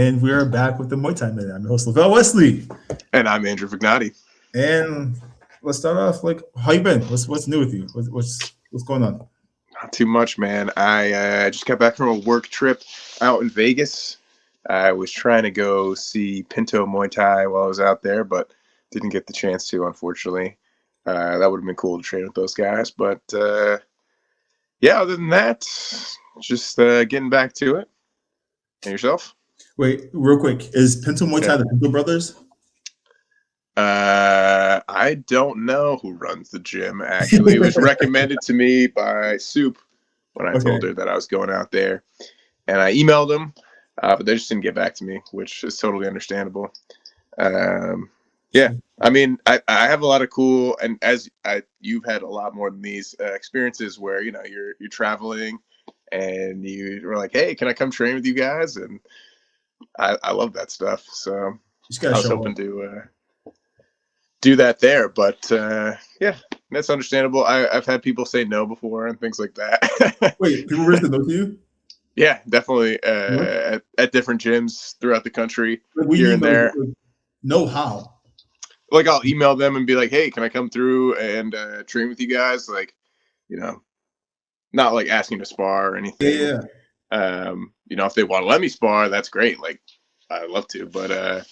And we are back with the Muay Thai Minute. I'm your host, Lavelle Wesley. And I'm Andrew Vignati. And let's start off, like, how you been? What's new with you? What's going on? Not too much, man. I just got back from a work trip out in Vegas. I was trying to go see Pinto Muay Thai while I was out there, but didn't get the chance to, unfortunately. That would have been cool to train with those guys. But, yeah, other than that, just getting back to it. And yourself? Wait, real quick. Is Pinto Muay Thai the Pinto brothers? I don't know who runs the gym, actually. It was recommended to me by Soup when I told her that I was going out there. And I emailed them, but they just didn't get back to me, which is totally understandable. Yeah, I mean, I have a lot of cool, and you've had a lot more than these experiences where, you know, you're traveling and you were like, hey, can I come train with you guys? And I love that stuff. So I was hoping to do that there, but yeah, that's understandable. I've had people say no before and things like that. Wait, people really said no to you? Yeah, definitely. At different gyms throughout the country, here and there. No, how? Like, I'll email them and be like, hey, can I come through and train with you guys? Like, you know, not like asking to spar or anything. Yeah. You know, if they want to let me spar, that's great. Like, I'd love to, but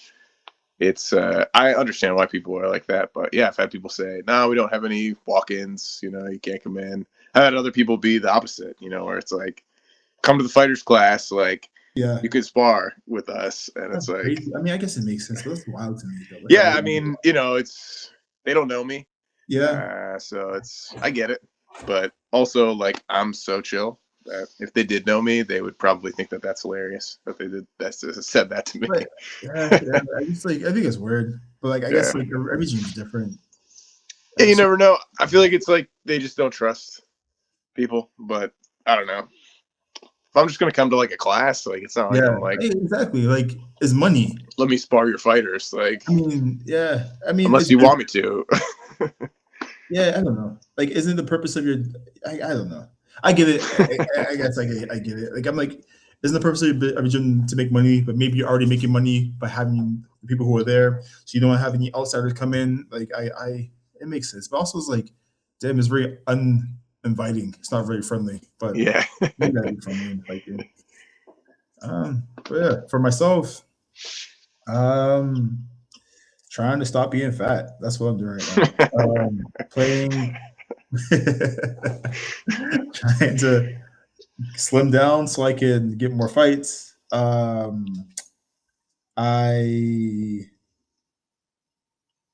it's I understand why people are like that. But yeah, I've had people say, no, we don't have any walk-ins, you know, you can't come in. I had other people be the opposite, you know, where it's like, come to the fighters class, like, yeah, you could spar with us. And that's it's like crazy. I mean, I guess it makes sense, but that's wild to me though. Like, yeah, I mean, you know, they don't know me. Yeah. So I get it. But also, like, I'm so chill that if they did know me, they would probably think that that's hilarious that they said that to me. But, yeah. I think it's weird, but like I guess like every gym's different. Yeah, you never know. I feel like it's like they just don't trust people, but I don't know. If I'm just gonna come to like a class, like, it's not like I'm like, exactly, like, it's money. Let me spar your fighters, like. I mean, yeah. I mean, unless you want me to. Yeah, I don't know. Like, isn't the purpose of your? I don't know. I get it. I guess I get it. Like, I'm like, isn't the purpose of your gym to make money? But maybe you're already making money by having the people who are there, so you don't have any outsiders come in. Like, it makes sense. But also, it's like, damn, it's very uninviting. It's not very friendly. But yeah, you gotta be friendly and fight you. But yeah, for myself, trying to stop being fat. That's what I'm doing right now. Playing, trying to slim down so I can get more fights. I'm a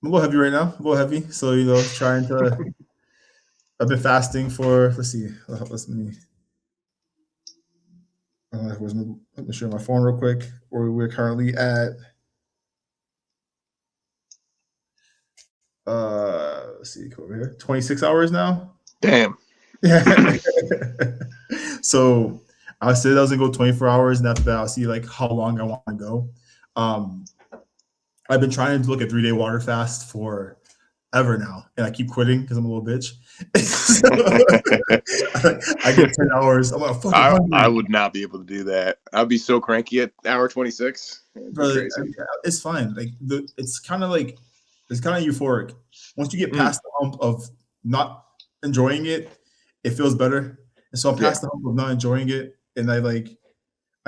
little heavy right now. A little heavy. So, you know, trying to. I've been fasting for. Let's see. Let me share my phone real quick. We're currently at. Let's see, over here, 26 hours now. Damn. Yeah. So I said I was gonna go 24 hours, and after that, I'll see like how long I want to go. I've been trying to look at 3-day water fast for ever now, and I keep quitting because I'm a little bitch. So, I get 10 hours. I'm like, I would not be able to do that. I'd be so cranky at hour 26. Brother, it's fine. Like it's kind of euphoric. Once you get past the hump of not enjoying it, it feels better. And so I'm past the hump of not enjoying it, and I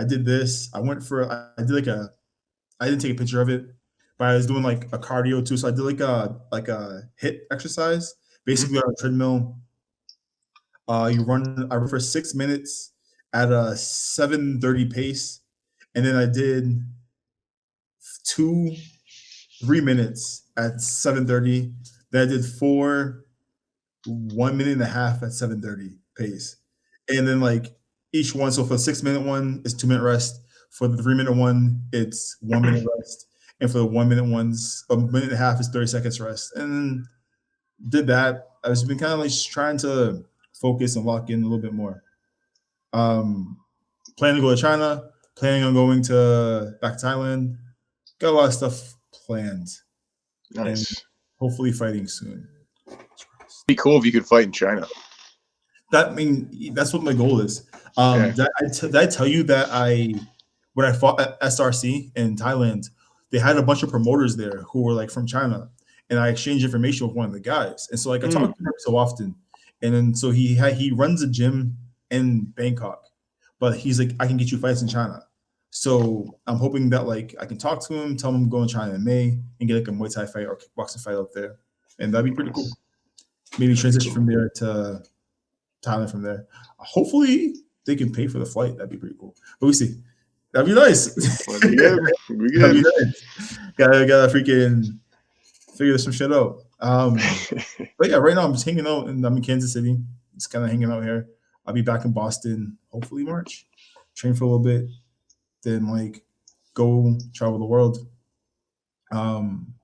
did this. I didn't take a picture of it, but I was doing like a cardio too. So I did like a HIIT exercise, basically on a treadmill. I run for 6 minutes at a 7:30 pace, and then I did 3 minutes at 7:30. Then I did 1 minute and a half at 7:30 pace, and then like each one. So for the 6-minute one, it's 2-minute rest. For the 3-minute one, it's 1 minute rest, and for the 1-minute ones, a minute and a half is 30 seconds rest. And then did that. I've been kind of like trying to focus and lock in a little bit more. Planning to go to China. Planning on going back to Thailand. Got a lot of stuff planned. Nice. And hopefully fighting soon. It'd be cool if you could fight in China. That's what my goal is. Did I tell you that I when I fought at SRC in Thailand, they had a bunch of promoters there who were like from China, and I exchanged information with one of the guys. And so like I talked to him so often, and then so he runs a gym in Bangkok, but he's like, I can get you fights in China. So I'm hoping that like I can talk to him, tell him I'm going to China in May, and get like a Muay Thai fight or kickboxing fight up there, and that'd be pretty cool. Maybe transition from there to Thailand from there. Hopefully they can pay for the flight. That'd be pretty cool. But we see. That'd be nice. That'd be good. That'd be nice. Gotta freaking figure some shit out. But yeah, right now I'm just hanging out, and I'm in Kansas City. Just kind of hanging out here. I'll be back in Boston hopefully March. Train for a little bit, then like go travel the world. I'm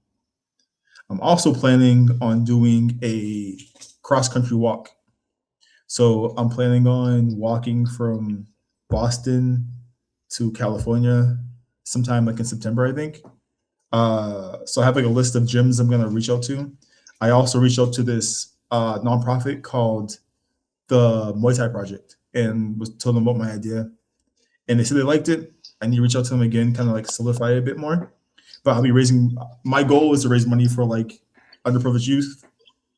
also planning on doing a cross country walk. So I'm planning on walking from Boston to California sometime like in September, I think. So I have like a list of gyms I'm gonna reach out to. I also reached out to this nonprofit called the Muay Thai Project and was told them about my idea. And they said they liked it. I need to reach out to them again, kind of like solidify it a bit more. But I'll be raising, my goal is to raise money for like underprivileged youth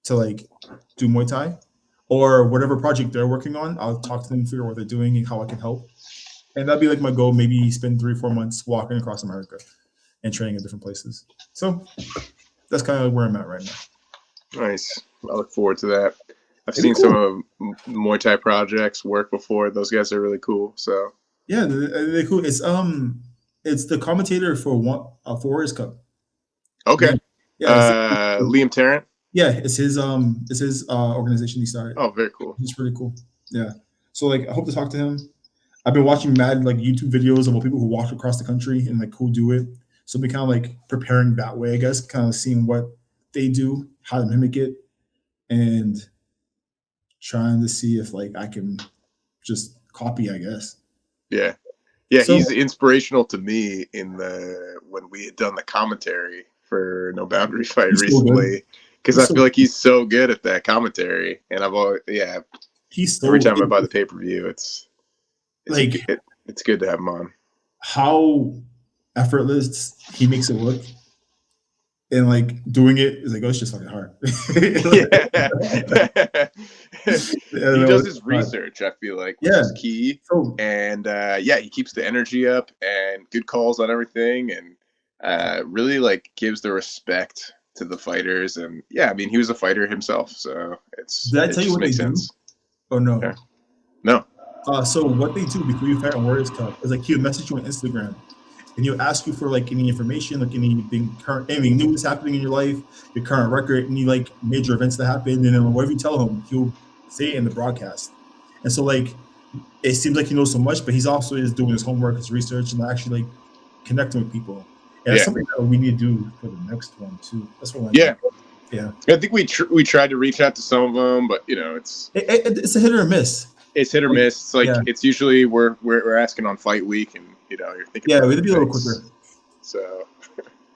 to like do Muay Thai or whatever project they're working on. I'll talk to them, figure out what they're doing and how I can help. And that'd be like my goal, maybe spend 3-4 months walking across America and training in different places. So that's kind of where I'm at right now. Nice. I look forward to that. I've seen some of Muay Thai projects work before. Those guys are really cool. So yeah, they're cool. It's the commentator for Warriorscup. Okay. Yeah. Liam Tarrant. Yeah, it's his organization he started. Oh, very cool. He's pretty cool. Yeah. So like I hope to talk to him. I've been watching mad like YouTube videos about people who walk across the country and like who do it. So I've been kind of like preparing that way, I guess, kind of seeing what they do, how to mimic it, and trying to see if like I can just copy, I guess. Yeah. Yeah, so, he's inspirational to me when we had done the commentary for No Boundary Fight recently. Because I feel like he's so good at that commentary. And I've always every time I buy the pay-per-view, it's good to have him on. How effortless he makes it look. And like doing it is like, oh, it's just fucking hard. He does his research, I feel like, which is key. And he keeps the energy up and good calls on everything and really like gives the respect to the fighters. And yeah, I mean, he was a fighter himself, so Did I tell you what they do? Oh no. Yeah. No. So what they do before you fight on Warriorscup is like he'll message you on Instagram. And he'll ask you for like any information, like anything new that's happening in your life, your current record, any like major events that happen, and then whatever you tell him, he'll say it in the broadcast. And so like it seems like he knows so much, but he's also is doing his homework, his research, and actually like connecting with people. And that's something that we need to do for the next one too. That's what. Yeah. I think we tried to reach out to some of them, but you know, it's a hit or a miss. It's hit or miss. It's like it's usually we're asking on fight week, and you know you're thinking. Yeah, we'd be a little quicker. So,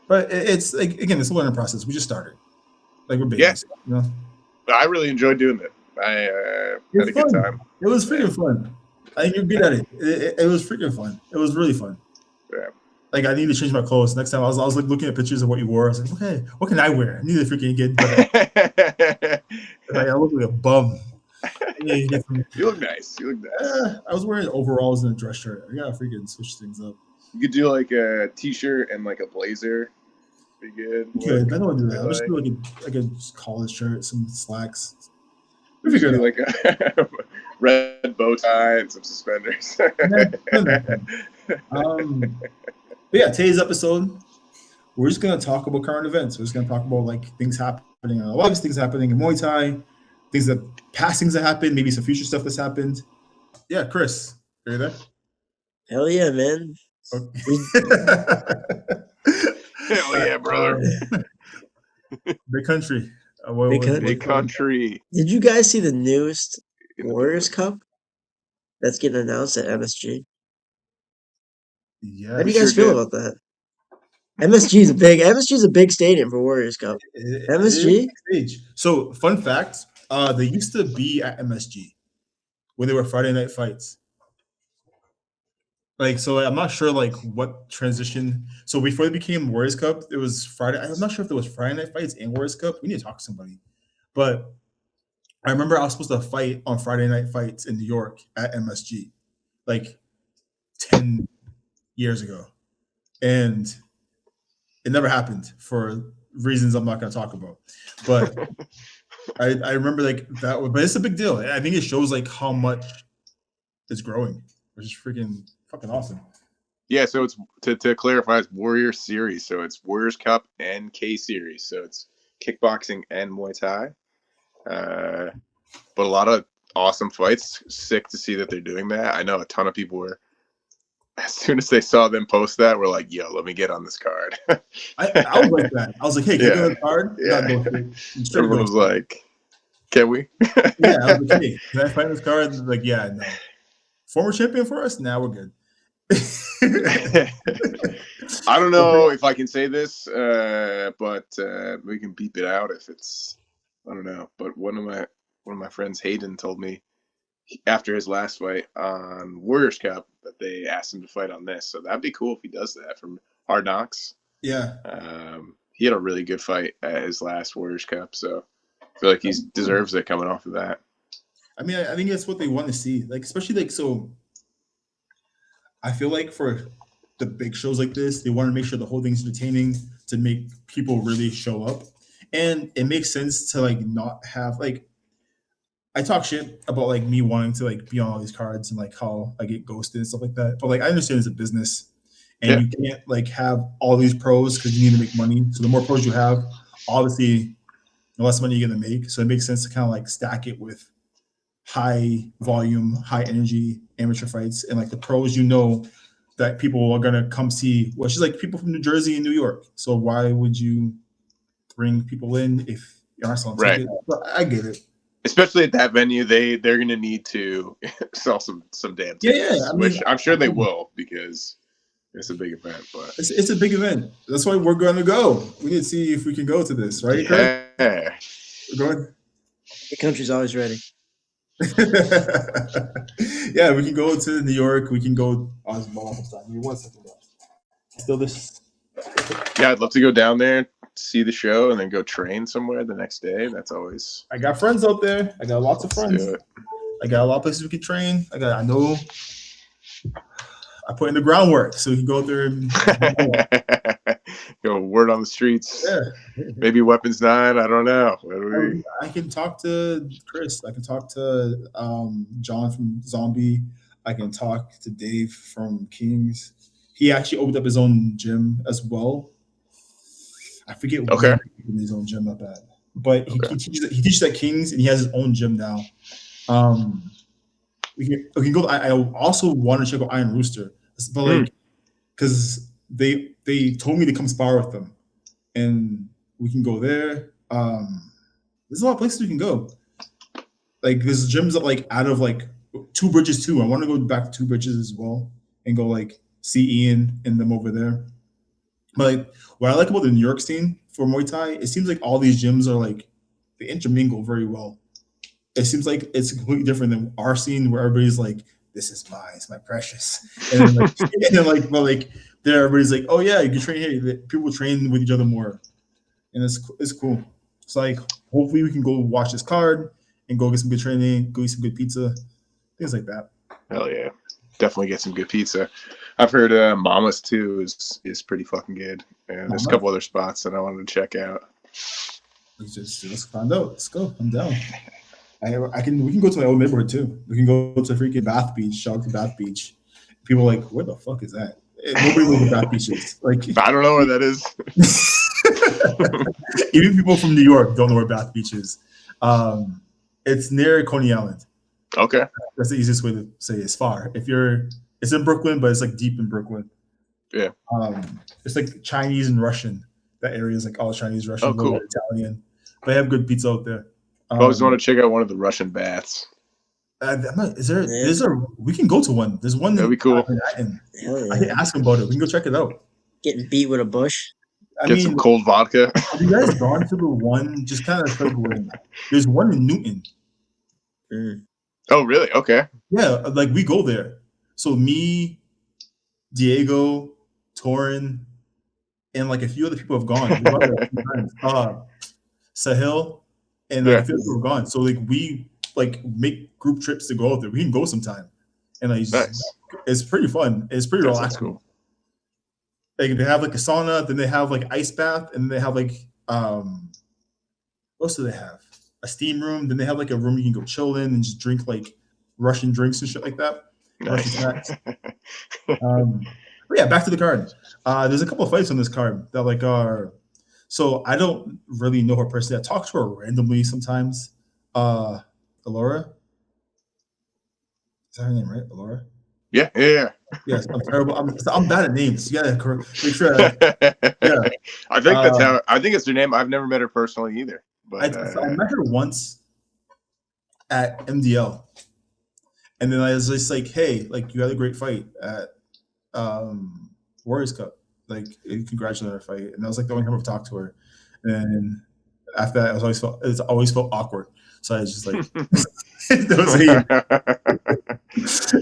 but it's like again, it's a learning process. We just started. Like we're babies. Yeah. You know? I really enjoyed doing it. I had a good time. It was freaking fun. I think you're good at it. It was freaking fun. It was really fun. Yeah. Like I need to change my clothes. Next time I was like looking at pictures of what you wore. I was like, okay, what can I wear? I need to freaking get better. Like, I look like a bum. You look nice. You look nice. I was wearing overalls and a dress shirt. I gotta freaking switch things up. You could do like a t-shirt and like a blazer. Be good. Good. I don't want to do that. I'll just do like a college shirt, some slacks. We figure like a red bow tie and some suspenders. But yeah, today's episode, we're just gonna talk about current events. We're just gonna talk about like things happening. A lot of things happening in Muay Thai. Things past things that happened, maybe some future stuff that's happened. Yeah, Chris, are you there? Hell yeah, man. Okay. Hell yeah, brother. Big country. Big country. Did you guys see the newest Warriorscup that's getting announced at MSG? Yeah. How do you guys feel about that? MSG is a big stadium for Warriorscup. MSG? Stage. So, fun fact, they used to be at MSG when they were Friday night fights. Like, so I'm not sure like what transition. So before it became Warriors Cup, it was Friday. I'm not sure if there was Friday night fights and Warriors Cup. We need to talk to somebody. But I remember I was supposed to fight on Friday night fights in New York at MSG, like 10 years ago, and it never happened for reasons I'm not going to talk about. But I remember like that. But it's a big deal. I think it shows like how much it's growing, which is freaking fucking awesome. Yeah, so it's to clarify, it's Warrior Series. So it's Warriors Cup and K Series. So it's kickboxing and Muay Thai. But a lot of awesome fights. Sick to see that they're doing that. I know a ton of people were, as soon as they saw them post that, we're like, yo, let me get on this card. I was like that. I was like, hey, can you get on the card? Yeah. Everyone was like, can we? Yeah, I was like, hey, can I find this card? Like, yeah, no. Former champion for us? Now we're good. I don't know if I can say this, but we can beep it out if it's, I don't know. But one of my friends, Hayden, told me after his last fight on Warriorscup that they asked him to fight on this. So that'd be cool if he does that from Hard Knocks. Yeah. He had a really good fight at his last Warriorscup, so I feel like he deserves it coming off of that. I mean, I think that's what they want to see. Like, especially like, so I feel like for the big shows like this, they want to make sure the whole thing's entertaining to make people really show up. And it makes sense to like not have like, I talk shit about like me wanting to like be on all these cards and like how I get ghosted and stuff like that. But like I understand it's a business and you can't like have all these pros because you need to make money. So the more pros you have, obviously the less money you're gonna make. So it makes sense to kind of like stack it with high volume, high energy amateur fights. And like the pros, you know that people are gonna come see, which is like people from New Jersey and New York. So why would you bring people in if you're not selling tickets? But I get it. Especially at that venue, they're going to need to sell some damn tickets, yeah. I mean, which I'm sure they will because it's a big event. But it's a big event. That's why we're going to go. We need to see if we can go to this, right? Yeah. We're going. The country's always ready. Yeah, we can go to New York. We can go. Give me 1 second. Still this. Yeah, I'd love to go down there, see the show, and then go train somewhere the next day. That's always. I got friends out there. I got lots of friends. I got a lot of places we can train. I know. I put in the groundwork so we can go there and go word on the streets. Yeah. Maybe Weapons 9. I don't know. I can talk to Chris. I can talk to John from Zombie. I can talk to Dave from Kings. He actually opened up his own gym as well. I forget where he opened his own gym up at, but he teaches at Kings and he has his own gym now. We can go. I also want to check out Iron Rooster, but like, because they told me to come spar with them, and we can go there. There's a lot of places we can go. Like there's gyms that like out of like Two Bridges too. I want to go back to Two Bridges as well and go like see Ian and them over there. But like, what I like about the New York scene for Muay Thai, it seems like all these gyms are like they intermingle very well. It seems like it's completely different than our scene where everybody's like, "This is mine, it's my precious," and then like, there everybody's like, "Oh yeah, you can train here." People train with each other more, and it's cool. It's like hopefully we can go watch this card and go get some good training, go eat some good pizza, things like that. Hell yeah, definitely get some good pizza. I've heard Mama's too is pretty fucking good, and there's a couple other spots that I wanted to check out. Let's find out. Let's go. I'm down. We can go to my old neighborhood too. We can go to freaking Bath Beach. Shout out to Bath Beach. People are like, where the fuck is that? Nobody knows what Bath Beach is. Like, I don't know where that is. Even people from New York don't know where Bath Beach is. It's near Coney Island. Okay, that's the easiest way to say it. It's far. It's in Brooklyn, but it's like deep in Brooklyn. Yeah. It's like Chinese and Russian. That area is like all Chinese, Russian, cool. Italian. They have good pizza out there. I always want to check out one of the Russian baths. We can go to one. There's one. That'd be cool. I can ask them about it. We can go check it out. Getting beat with a bush. Get some cold vodka. Have you guys gone to the one? Just kind of segueing. There's one in Newton. Mm. Oh, really? Okay. Yeah, like we go there. So me, Diego, Torin, and like a few other people have gone. We've gone there a few times. Sahil, and like a few other people have gone. So like we like make group trips to go out there. We can go sometime, and like it's pretty fun. It's pretty relaxing. Cool. Like they have like a sauna, then they have like ice bath, and they have like what else do they have? A steam room. Then they have like a room you can go chill in and just drink like Russian drinks and shit like that. Russian snacks. But yeah, back to the card. There's a couple of fights on this card that like are. So I don't really know her personally. I talk to her randomly sometimes. Alora. Is that her name, right? Alora? Yeah. Yes, I'm terrible. I'm bad at names. You gotta make sure. Yeah. I think that's how. I think it's her name. I've never met her personally either. But I met her once at MDL, and then I was just like, "Hey, like you had a great fight at Warriorscup. Like, congratulations on her fight." And that was like the only time I've talked to her. And after that, it's always felt awkward. So I was just like, that was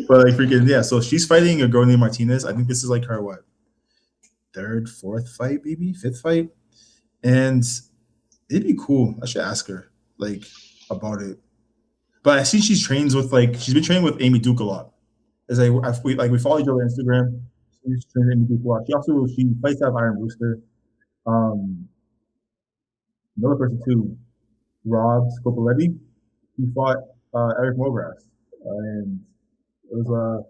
but like freaking yeah. So she's fighting a girl named Martinez. I think this is like her third, fourth fight, maybe fifth fight, and it'd be cool. I should ask her like about it. But I see she's been training with Amy Duke a lot. As we follow each other on Instagram. She's training Amy Duke a lot. She fights out of Iron Rooster. Another person too, Rob Scopoletti. He fought Eric Mogras, and it was a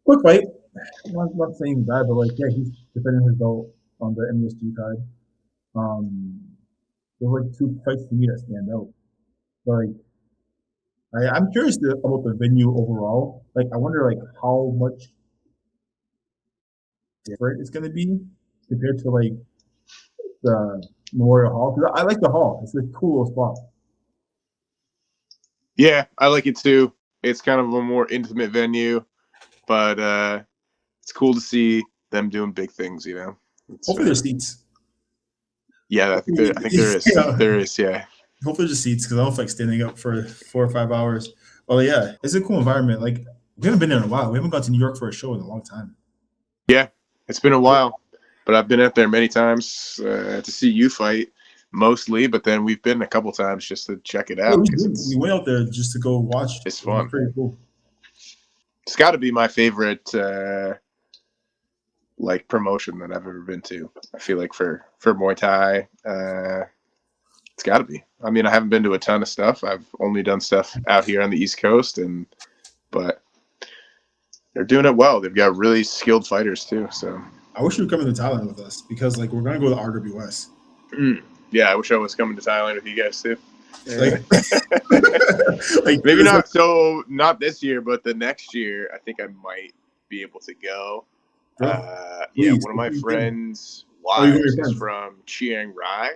quick fight. I'm not saying bad, but like yeah, he's defending his belt on the MSG card. There's like two fights to me that stand out. But like, I'm curious about the venue overall. Like, I wonder like how much different it's going to be compared to like the Memorial Hall. Because I like the hall. It's a cool spot. Yeah, I like it too. It's kind of a more intimate venue, but it's cool to see them doing big things. You know. Hopefully there's seats. Yeah, I think there is. Yeah. There is. Yeah. Hopefully there's seats because I don't feel like standing up for 4 or 5 hours. Well, yeah, it's a cool environment. Like we haven't been there in a while. We haven't gone to New York for a show in a long time. Yeah, it's been a while, but I've been out there many times to see you fight. Mostly, but then we've been a couple times just to check it out. We went out there just to go watch. It's fun. Pretty cool. It's got to be my favorite like promotion that I've ever been to. I feel like for Muay Thai, it's got to be. I mean, I haven't been to a ton of stuff. I've only done stuff out here on the East Coast, but they're doing it well. They've got really skilled fighters too. So I wish you would come into Thailand with us because like we're gonna go to RWS. Yeah, I wish I was coming to Thailand with you guys too. Like, maybe not this year, but the next year, I think I might be able to go. Yeah, one of my friends' wives is from Chiang Rai.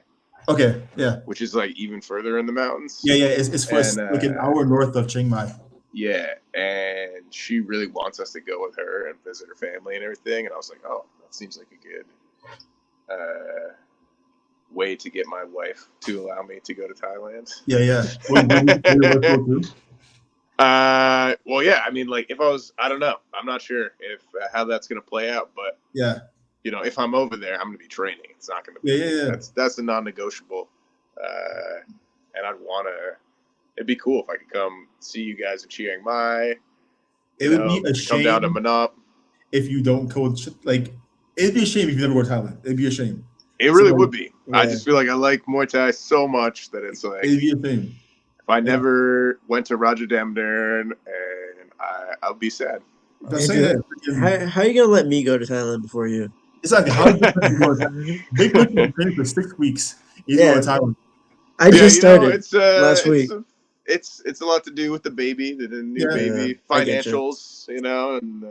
Okay, yeah. Which is like even further in the mountains. Yeah, it's like an hour north of Chiang Mai. Yeah, and she really wants us to go with her and visit her family and everything. And I was like, oh, that seems like a good way to get my wife to allow me to go to Thailand. Yeah. Well, yeah. I mean, like, if I was, I don't know. I'm not sure if how that's gonna play out, but yeah, you know, if I'm over there, I'm gonna be training. It's not gonna be. Yeah. That's a non-negotiable. And I'd wanna. It'd be cool if I could come see you guys in Chiang Mai. It would be a shame. Come down to Manop. If you don't go, like, it'd be a shame if you never go to Thailand. It'd be a shame. It really would be. Yeah. I just feel like I like Muay Thai so much that it's like it'd be a thing. If I never went to Raja Damdern, and I'll be sad. How are you gonna let me go to Thailand before you? Exactly. How are you going to go to Thailand? They put you in training for 6 weeks. You go to Thailand. I just started last week. It's a lot to do with the baby, the new baby, financials, you know, and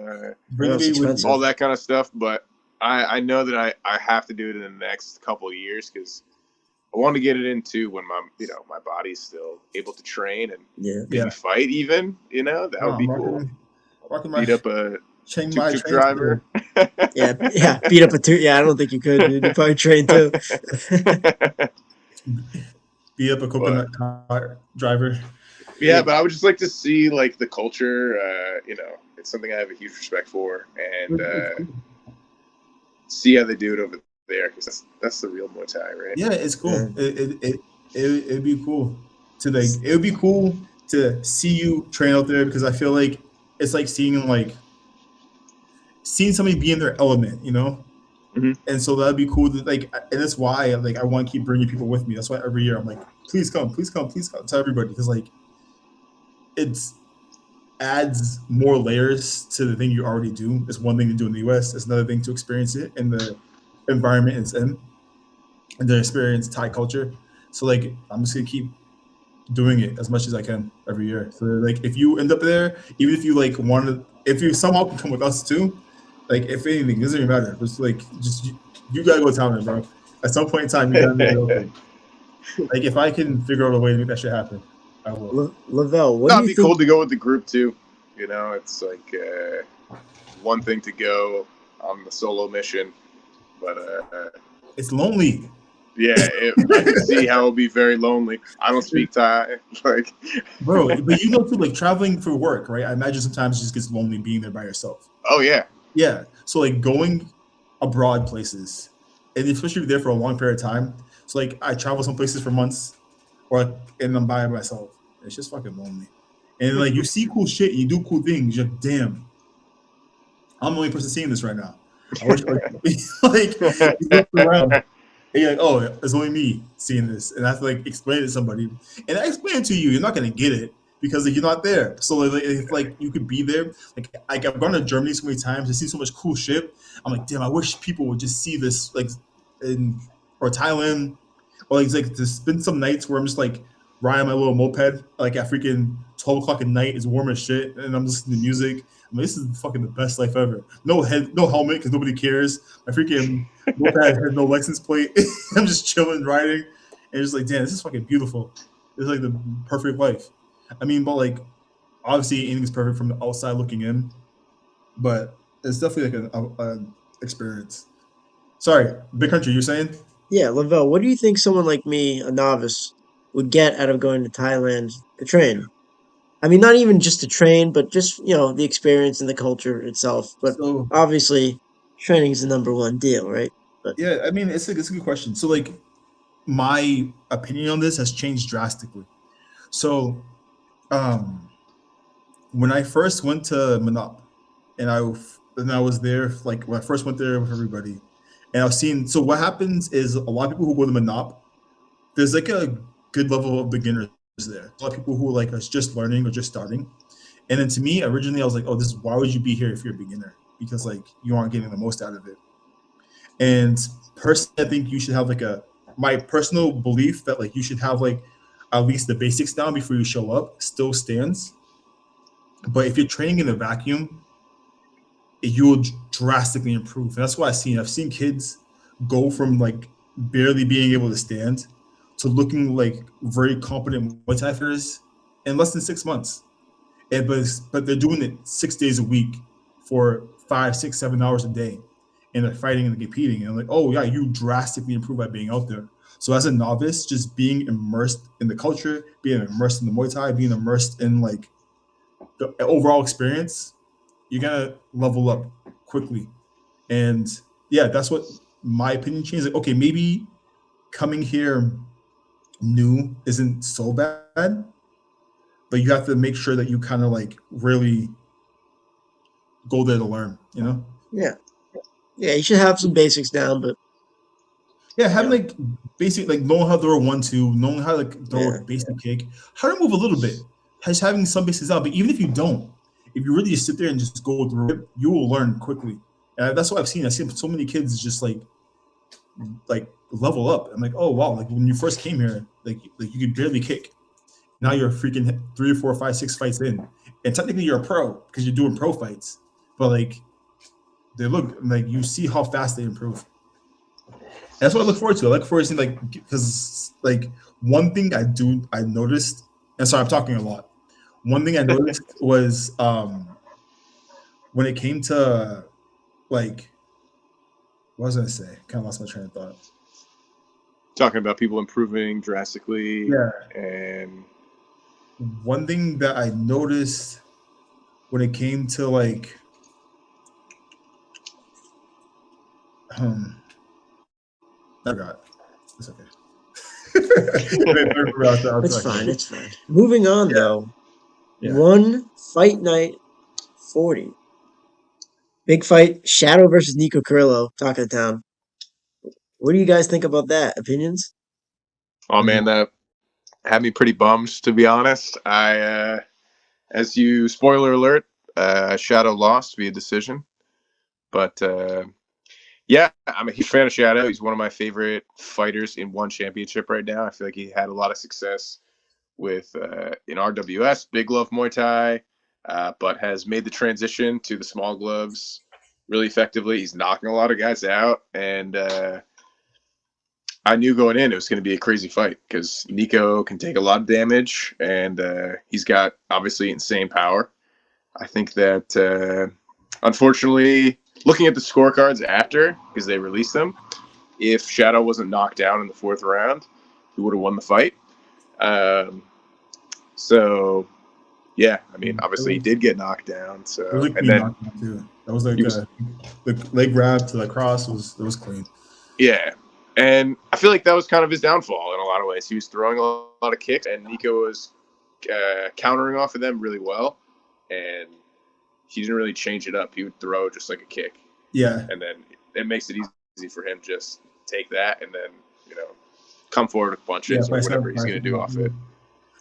all that kind of stuff. But I know that I have to do it in the next couple of years because I want to get it into when my body's still able to train and maybe fight even, you know, that would be cool. Beat up a tuk-tuk driver. Beat up a tuk. Yeah, I don't think you could, dude. You probably train too. Beat up a coconut car driver. Yeah, but I would just like to see like the culture. It's something I have a huge respect for, and It's cool. see how they do it over there, because that's the real Muay Thai, right? Yeah, it's cool. Yeah. It'd be cool to like. It would be cool to see you train out there because I feel like it's like seeing somebody be in their element, you know. Mm-hmm. And so that'd be cool. And that's why like I want to keep bringing people with me. That's why every year I'm like, please come, please come, please come to everybody because like it's adds more layers to the thing you already do. It's one thing to do in the US. It's another thing to experience it in the environment it's in and to experience Thai culture. So like I'm just gonna keep doing it as much as I can every year. So like if you end up there, even if you like wanted, if you somehow can come with us too, like if anything, it doesn't even matter. Just like you gotta go to town, bro. At some point in time, you gotta make it open. Like if I can figure out a way to make that shit happen, I will. Lavelle, what No, do it'd you be think? cool to go with the group too. It's like one thing to go on the solo mission, but It's lonely. yeah, I can see how it'll be very lonely. I don't speak Thai, like, Bro, but too, like traveling for work, right? I imagine sometimes it just gets lonely being there by yourself. oh yeah, Yeah. So like going abroad places, and especially if you're there for a long period of time. So like I travel some places for months, and I'm by myself. It's just fucking lonely. And like you see cool shit, you do cool things. You're like, damn, I'm the only person seeing this right now. I wish like you look around and you're like, oh, it's only me seeing this, and I have to like explain it to somebody. And I explain it to you, you're not gonna get it because like, you're not there. So like, if like you could be there, like I've gone to Germany so many times, I see so much cool shit. I'm like, damn, I wish people would just see this, like in or Thailand, or like to spend some nights where I'm just like riding my little moped, like at freaking 12 o'clock at night, it's warm as shit, and I'm listening to music. I mean, this is fucking the best life ever. No helmet because nobody cares. My freaking moped has no license plate. I'm just chilling, riding, and just like, damn, this is fucking beautiful. It's like the perfect life. I mean, but like, obviously, anything's perfect from the outside looking in, but it's definitely like an experience. Sorry, big country. You're saying? Yeah, Lavelle, what do you think someone like me, a novice, would get out of going to Thailand to train? I mean, not even just to train, but just, the experience and the culture itself. But So obviously, training is the number one deal, right? But yeah, I mean, it's a good question. So like, my opinion on this has changed drastically. So um, when I first went to Manop, and I was there like when I first went there with everybody, and I was seeing. So what happens is a lot of people who go to Manop, there's like a good level of beginners there. A lot of people who like are just learning or just starting. And then to me, originally I was like, oh, this is why would you be here if you're a beginner? Because like you aren't getting the most out of it. And personally, I think you should have like my personal belief that like you should have like at least the basics down before you show up still stands. But if you're training in a vacuum, you will drastically improve. And that's what I've seen kids go from like barely being able to stand to looking like very competent Muay Thai fighters in less than 6 months. But they're doing it 6 days a week for 5, 6, 7 hours a day, and they're fighting and competing. And I'm like, oh yeah, you drastically improve by being out there. So as a novice, just being immersed in the culture, being immersed in the Muay Thai, being immersed in like the overall experience, you're gonna level up quickly. And yeah, that's what my opinion changed. Like, okay, maybe coming here new isn't so bad, but you have to make sure that you kind of like really go there to learn, you know? yeah, yeah, you should have some basics down, but Yeah, you having know, like basic, like knowing how to throw a 1-2, knowing how to like throw a yeah, basic kick, how to move a little bit, just having some basics out. But even if you don't, if you really just sit there and just go through it, you will learn quickly. And that's what I've seen. I've seen so many kids just like level up. I'm like, oh wow, like when you first came here, like you could barely kick. Now you're freaking 3, 4, 5, 6 fights in, and technically you're a pro because you're doing pro fights. But like they look like you see how fast they improve. And that's what I look forward to. I look forward to seeing like because like one thing I noticed, and sorry I'm talking a lot. One thing I noticed was when it came to like what was I gonna say? Kind of lost my train of thought. talking about people improving drastically, Yeah. and one thing that I noticed when it came to like I forgot. It's okay. It's fine. It's fine. Moving on, Yeah. though. Yeah. One Fight Night 40. Big fight. Shadow versus Nico Carrillo. Talk of the town. What do you guys think about that? Opinions? Oh man, that had me pretty bummed, to be honest. As you spoiler alert, Shadow lost via decision, but yeah, I'm a huge fan of Shadow. He's one of my favorite fighters in one championship right now. I feel like he had a lot of success with in RWS, Big Glove Muay Thai, but has made the transition to the small gloves really effectively. He's knocking a lot of guys out, and I knew going in it was going to be a crazy fight because Nico can take a lot of damage, and he's got obviously insane power. I think that unfortunately, looking at the scorecards after, because they released them, if Shadow wasn't knocked down in the fourth round, he would have won the fight. So, yeah, I mean, obviously he did get knocked down. So, It was a clean and then knockdown too. That was like the leg grab to the cross was clean. Yeah, and I feel like that was kind of his downfall in a lot of ways. He was throwing a lot of kicks, and Nico was countering off of them really well, and he didn't really change it up. He would throw just like a kick. Yeah. And then it makes it easy for him just take that and then, come forward with punches or whatever he's going to do off it.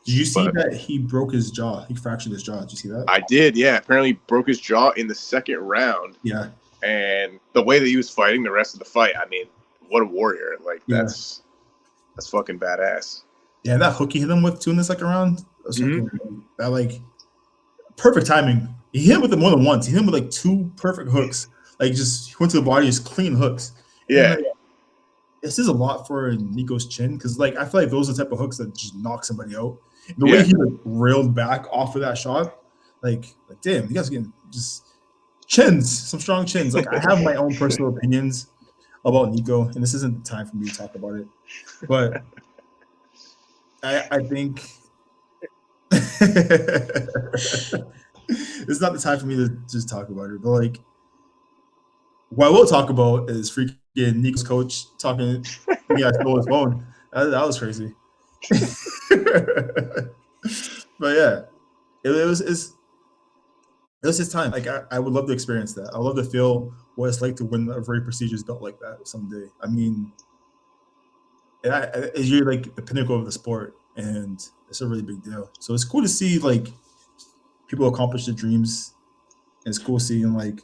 Did you see that he broke his jaw? He fractured his jaw. Did you see that? I did, yeah. Apparently he broke his jaw in the second round. Yeah. And the way that he was fighting the rest of the fight, I mean, what a warrior. Like, that's fucking badass. Yeah, that hook he hit him with too in the second round. That, like, perfect timing. He hit him with it more than once. He hit him with, like, two perfect hooks. Like, just went to the body, just clean hooks. Yeah. And, like, this is a lot for Nico's chin because, like, I feel like those are the type of hooks that just knock somebody out. The way he like railed back off of that shot, like damn, you guys are getting just chins, some strong chins. Like I have my own personal opinions about Nico, and this isn't the time for me to talk about it. But I think it's not the time for me to just talk about it. But like, what I will talk about is freaking Nico's coach talking. Yeah, I stole his phone. That was crazy. But yeah, it was his time. Like I would love to experience that. I would love to feel what it's like to win a very prestigious belt like that someday. I mean, you're like the pinnacle of the sport, and it's a really big deal. So it's cool to see like people accomplish their dreams, and it's cool seeing like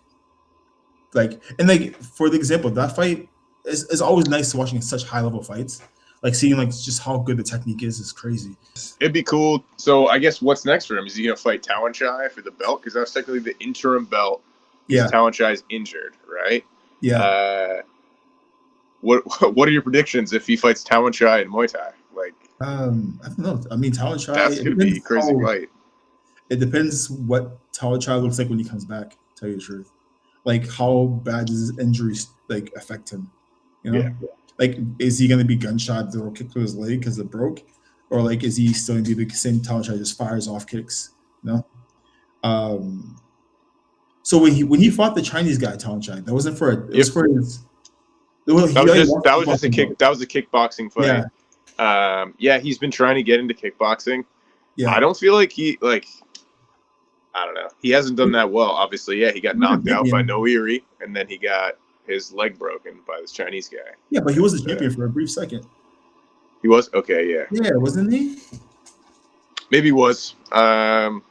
for the example, that fight is always nice watching such high level fights. Like seeing like just how good the technique is crazy. It'd be cool. So I guess what's next for him? Is he gonna fight Tawanchai for the belt? Because that's technically the interim belt. Yeah. Tawanchai's injured, right? Yeah. What are your predictions if he fights Tawanchai in Muay Thai? Like, I don't know. I mean, Tawanchai. That's gonna be a crazy fight. It depends what Tawanchai looks like when he comes back. To tell you the truth, like how bad does his injuries like affect him? You know. Yeah. Like, is he going to be gunshot that will kick to his leg because it broke? Or, like, is he still going to be the same Tawanchai just fires off kicks? You know? So when he fought the Chinese guy, Tawanchai, that wasn't for it. It was for his... That was a kickboxing fight. Yeah. He's been trying to get into kickboxing. Yeah. I don't feel like I don't know. He hasn't done that well, obviously. Yeah, he got knocked out by Noiri, and then he got his leg broken by this Chinese guy. Yeah, but he was the champion for a brief second. He was? Okay, yeah. Yeah, wasn't he? Maybe he was. Trying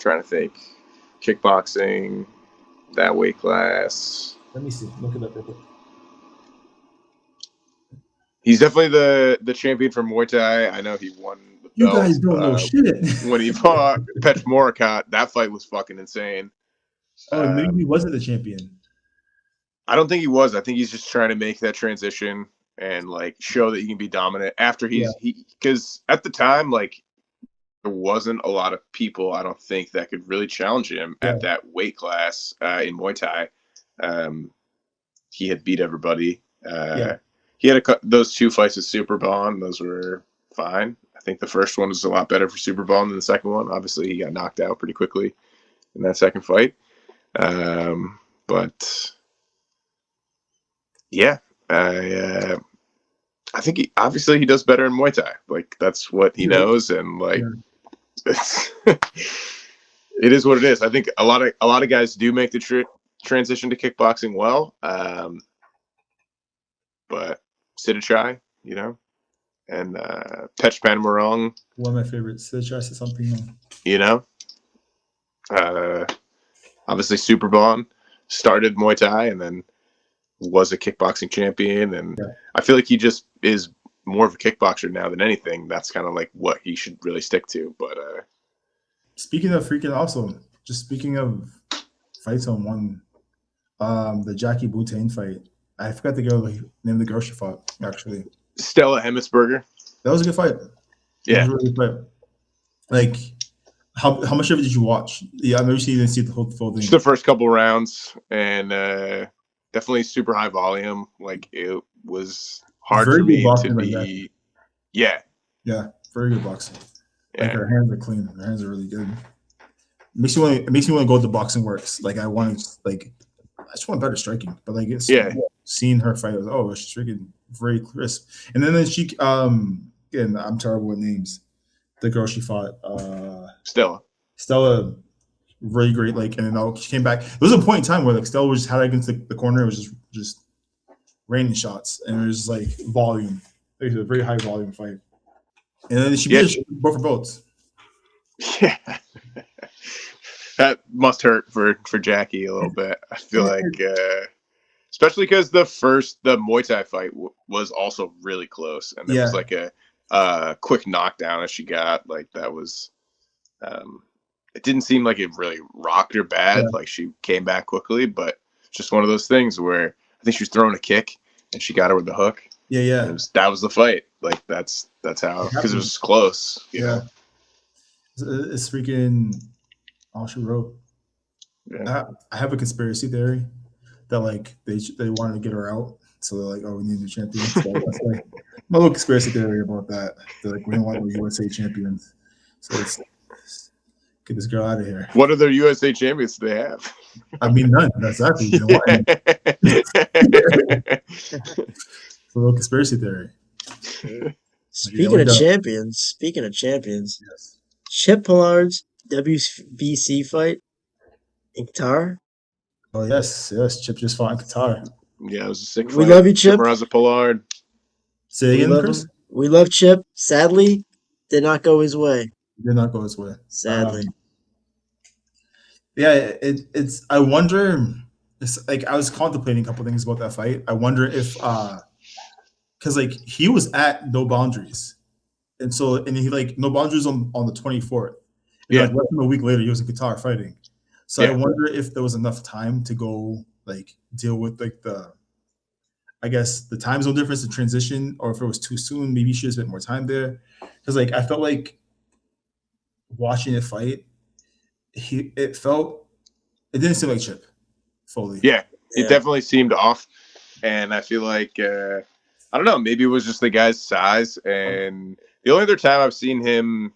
to think. Kickboxing, that weight class. Let me see. Look it up real quick. He's definitely the champion for Muay Thai. I know he won the belt. You guys don't know shit. When he fought Petch Morakat, that fight was fucking insane. Oh, maybe he wasn't the champion. I don't think he was. I think he's just trying to make that transition and like show that he can be dominant after because at the time, like, there wasn't a lot of people, I don't think, that could really challenge him at that weight class in Muay Thai. He had beat everybody. He had those two fights with Super Bond. Those were fine. I think the first one was a lot better for Super Ball than the second one. Obviously, he got knocked out pretty quickly in that second fight. But yeah, I think he does better in Muay Thai. Like, that's what he knows, and like it is what it is. I think a lot of guys do make the transition to kickboxing well, but Sidichai, you know, and Pech Panmarong. One of my favorites. Sidichai said something. You know, obviously Superbon started Muay Thai and then was a kickboxing champion, and I feel like he just is more of a kickboxer now than anything. That's kind of like what he should really stick to. But speaking of fights on one, the Jackie Boutain fight. I forgot the name of the girl she fought, actually. Stella Hemmetsberger. That was a good fight. Yeah. It was a really good fight. Like, how much of it did you watch? Yeah, I maybe you didn't see the whole thing. Just the first couple rounds, and definitely super high volume. Like, it was hard for me to be. Yeah. Yeah, very good boxing. Yeah. Like, her hands are clean. Her hands are really good. It makes me want to go to Boxing Works. Like, I just want better striking. But like, seeing her fight, I was, she's freaking very crisp. And then she, again, I'm terrible with names. The girl she fought, Stella, really great. Like, and then she came back. There was a point in time where like Stella was just had against the corner. It was just raining shots, and it was like volume. It was a very high volume fight. And then she beat both for both. Yeah. That must hurt for Jackie a little bit. I feel like, especially because the Muay Thai fight was also really close, and there was like a quick knockdown as she got. Like, that was, it didn't seem like it really rocked her bad. Like, she came back quickly, but it's just one of those things where I think she was throwing a kick and she got her with the hook. Yeah. That was the fight. Like, that's how, because it was close. You know? It's freaking. All she wrote. Yeah. I have a conspiracy theory that like they wanted to get her out, so they're like, "Oh, we need new champions." So that's like my little conspiracy theory about that. They're like, "We don't want no USA champions, so let's get this girl out of here." What other USA champions do they have? I mean, none. That's exactly. It's a little conspiracy theory. Speaking of champions, yes. Chip Pollard's WBC fight in Qatar. Oh yes, Chip just fought in Qatar. Yeah, it was a sick fight. We love you, Chip. Raza Pollard. Say again, Chris. We love Chip. Sadly, did not go his way. Sadly. It's. I wonder. It's like I was contemplating a couple things about that fight. I wonder if, because like he was at No Boundaries, and he like No Boundaries on the 24th. Like less than a week later, he was in Qatar fighting. So I wonder if there was enough time to go like deal with like the time zone difference, the transition, or if it was too soon, maybe he should have spent more time there. Because like I felt like watching it fight, it didn't seem like Chip fully. Yeah, it definitely seemed off, and I feel like I don't know, maybe it was just the guy's size, and the only other time I've seen him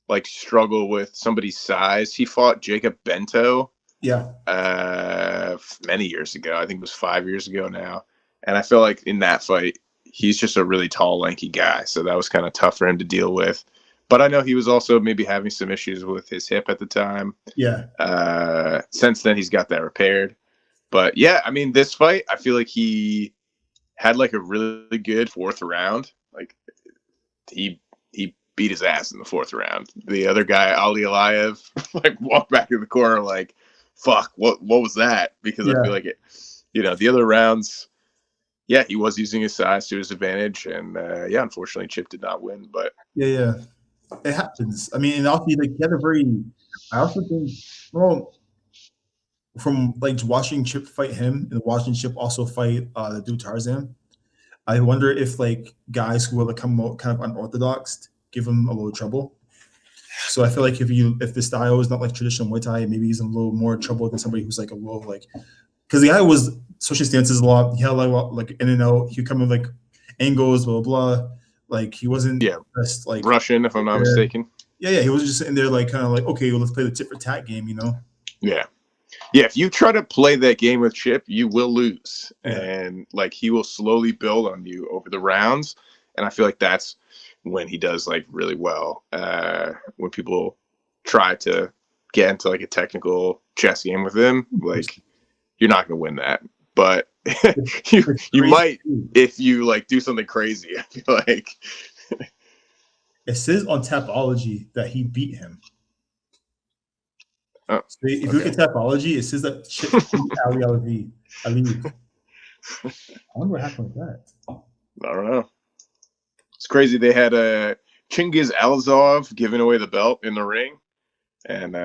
like struggle with somebody's size, he fought Jacob Bento. Many years ago. I think it was 5 years ago now. And I feel like in that fight, he's just a really tall, lanky guy. So that was kind of tough for him to deal with. But I know he was also maybe having some issues with his hip at the time. Since then, he's got that repaired. But yeah, I mean, this fight, I feel like he had like a really good fourth round. Like he beat his ass in the fourth round. The other guy, Ali Aliyev, like walked back in the corner like, fuck, what was that? Because I feel like it, the other rounds, he was using his size to his advantage, and unfortunately Chip did not win. But it happens. I mean, and also like he had a very. I also think, from like watching Chip fight him and watching Chip also fight the dude Tarzan, I wonder if like guys who will come out kind of unorthodox give him a little trouble. So I feel like if the style is not like traditional Muay Thai, maybe he's in a little more trouble than somebody who's like a little like, because the guy was switching stances a lot. He had like in and out. He would come in like angles, blah blah blah. Like he wasn't just like Russian, if I'm not mistaken. Yeah, he was just sitting there like kind of like, okay, well, let's play the tit for tat game, you know? Yeah. Yeah, if you try to play that game with Chip, you will lose. And like he will slowly build on you over the rounds. And I feel like that's when he does like really well. When people try to get into like a technical chess game with him, like you're not gonna win that. But you might if you like do something crazy. I feel like it says on Tapology that he beat him. Oh, so if you look at Tapology, it says that Chip beat Ali. I wonder what happened with that. I don't know. It's crazy. They had Chingiz Alazov giving away the belt in the ring, and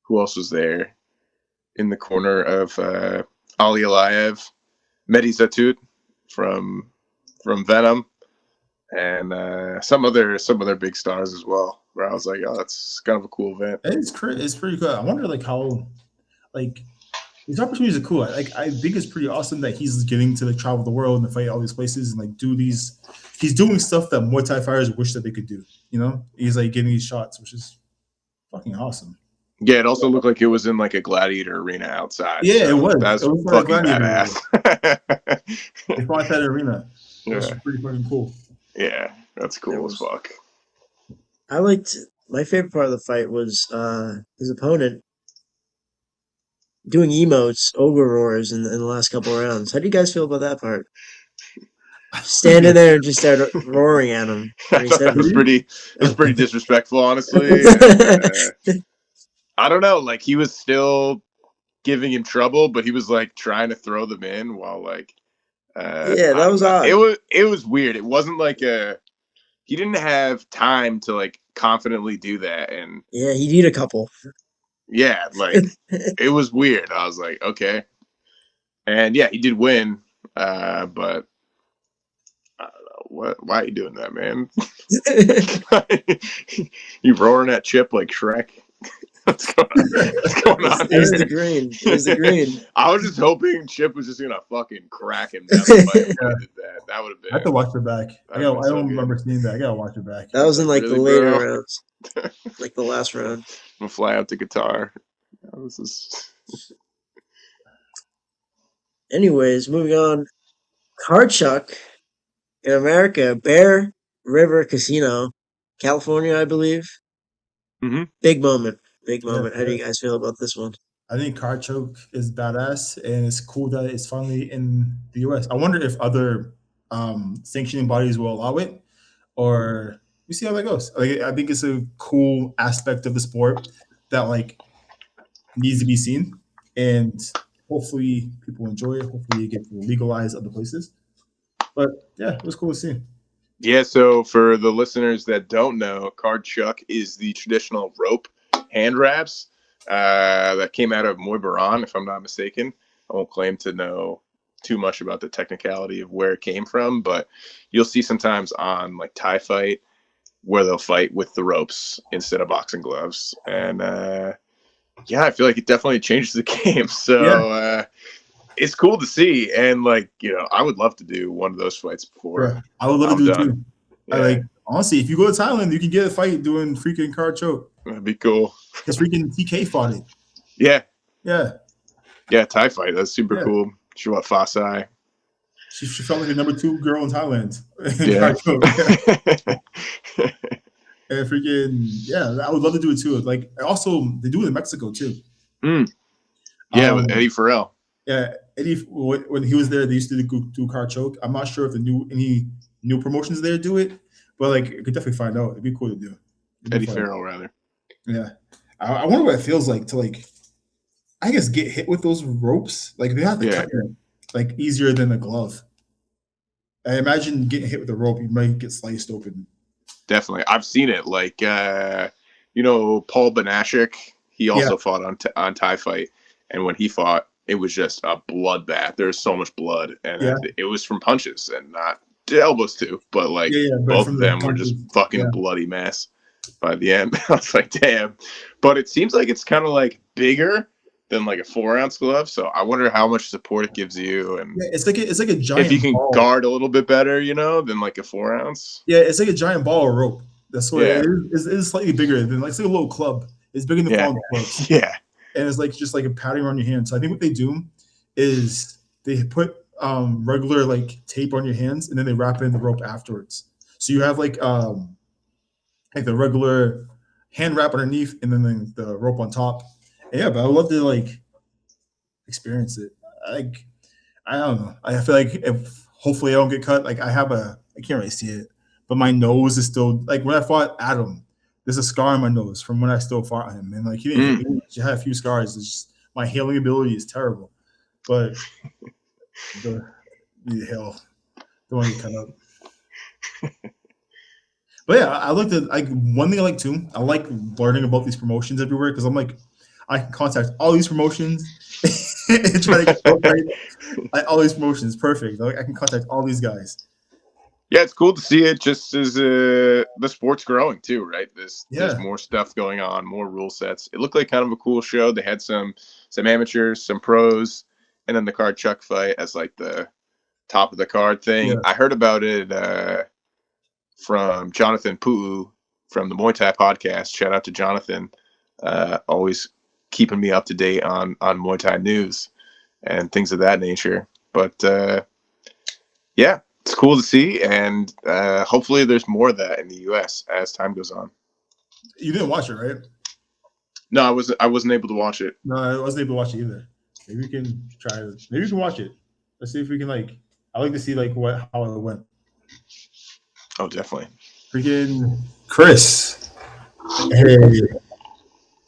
who else was there in the corner of Ali Alayev, Mehdi Zatut from Venom, and some other big stars as well. Where I was like, oh, that's kind of a cool event. It's pretty cool. I wonder like how like these opportunities are cool. I think it's pretty awesome that he's getting to like travel the world and fight all these places and like do these. He's doing stuff that Muay Thai fighters wish that they could do. You know, he's like getting these shots, which is fucking awesome. Yeah, it also looked like it was in like a gladiator arena outside. Yeah, so it was. That's it was fucking badass. They fought that arena. Yeah. That's pretty fucking cool. Yeah, that's cool as fuck. I liked my favorite part of the fight was his opponent doing emotes, ogre roars in the last couple of rounds. How do you guys feel about that part? Standing there and just started roaring at him. It was pretty disrespectful, honestly. And, I don't know, like he was still giving him trouble, but he was like trying to throw them in while like that was odd. It was weird. It wasn't like he didn't have time to like confidently do that, and yeah, he did a couple. Yeah, like it was weird. I was like, okay, and yeah, he did win, but I don't know why are you doing that, man? You roaring at Chip like Shrek? What's going on? It was the green. It was the green. I was just hoping Chip was just gonna fucking crack him down the fight when he did that. That would have been. I have to watch it back. I don't remember seeing that. I gotta watch it back. That was in like the later rounds, like the last round. I'm gonna fly out to Qatar. Anyways, moving on. Kard Chuek in America, Bear River Casino, California, I believe. Mm-hmm. Big moment. How do you guys feel about this one? I think Kard Chuek is badass, and it's cool that it's finally in the U.S. I wonder if other sanctioning bodies will allow it, or we see how that goes. Like, I think it's a cool aspect of the sport that like needs to be seen, and hopefully people enjoy it. Hopefully it gets legalized other places. But yeah, it was cool to see. Yeah, so for the listeners that don't know, Kard Chuek is the traditional rope hand wraps that came out of Muay Baran, if I'm not mistaken. I won't claim to know too much about the technicality of where it came from, but you'll see sometimes on like Thai fight where they'll fight with the ropes instead of boxing gloves. And yeah, I feel like it definitely changes the game. So it's cool to see. And like, you know, I would love to do one of those fights before. Yeah, I would love to do it too. Yeah. I like, honestly, if you go to Thailand, you can get a fight doing freaking Kard Chuek. That'd be cool. Because freaking TK fought it. Yeah. Yeah. Yeah, Thai fight. That's super cool. She what, Fasai. She felt like the number 2 girl in Thailand. Yeah. And freaking, yeah, I would love to do it too. Like, also, they do it in Mexico too. Yeah, with Eddie Farrell. Yeah, Eddie, when he was there, they used to do Kard Chuek. I'm not sure if any new promotions there do it, but like, you could definitely find out. It'd be cool to do. Eddie Farrell, rather. Yeah. I wonder what it feels like to, like, I guess, get hit with those ropes. Like, they have to cut it, like, easier than a glove. I imagine getting hit with a rope, you might get sliced open. Definitely. I've seen it. Like, you know, Paul Banashik, he also fought on Thai Fight. And when he fought, it was just a bloodbath. There was so much blood. And it was from punches and not elbows too. But, like, both of them were just fucking bloody mess by the end. I was like, damn. But it seems like it's kind of, like, bigger than like a 4-ounce glove. So I wonder how much support it gives you, and it's like a giant. If you can ball. guard a little bit better, than like a 4-ounce. Yeah, it's like a giant ball of rope. That's what Yeah. it is. It's slightly bigger than like it's like a little club. It's bigger than palm clubs. Yeah. And it's like just like a padding around your hand. So I think what they do is they put regular like tape on your hands and then they wrap it in the rope afterwards. So you have like the regular hand wrap underneath and then the rope on top. And yeah, but I would love to like experience it. Like I don't know. I feel like if hopefully I don't get cut. Like I can't really see it, but my nose is still like when I fought Adam. There's a scar on my nose from when I still fought him, and like he didn't hit me. He had a few scars. It's just my healing ability is terrible, but the hell, don't want to get cut up. But yeah, I looked at like one thing I like too. I like learning about these promotions everywhere because I'm like, I can contact all these promotions and try to get all these promotions. Perfect. Like, I can contact all these guys. Yeah, it's cool to see it just as the sport's growing too, right? There's more stuff going on, more rule sets. It looked like kind of a cool show. They had some amateurs, some pros, and then the Kard Chuek fight as like the top of the card thing. Yeah. I heard about it from Jonathan Pu'u from the Muay Thai podcast. Shout out to Jonathan, always keeping me up to date on Muay Thai news and things of that nature. But yeah. It's cool to see, and hopefully there's more of that in the U.S. as time goes on. You didn't watch it, right? No, I wasn't able to watch it. No, I wasn't able to watch it either. Maybe we can try it. Maybe we can watch it. Let's see if we can I like to see how it went. Oh, definitely. Freaking Chris. Hey,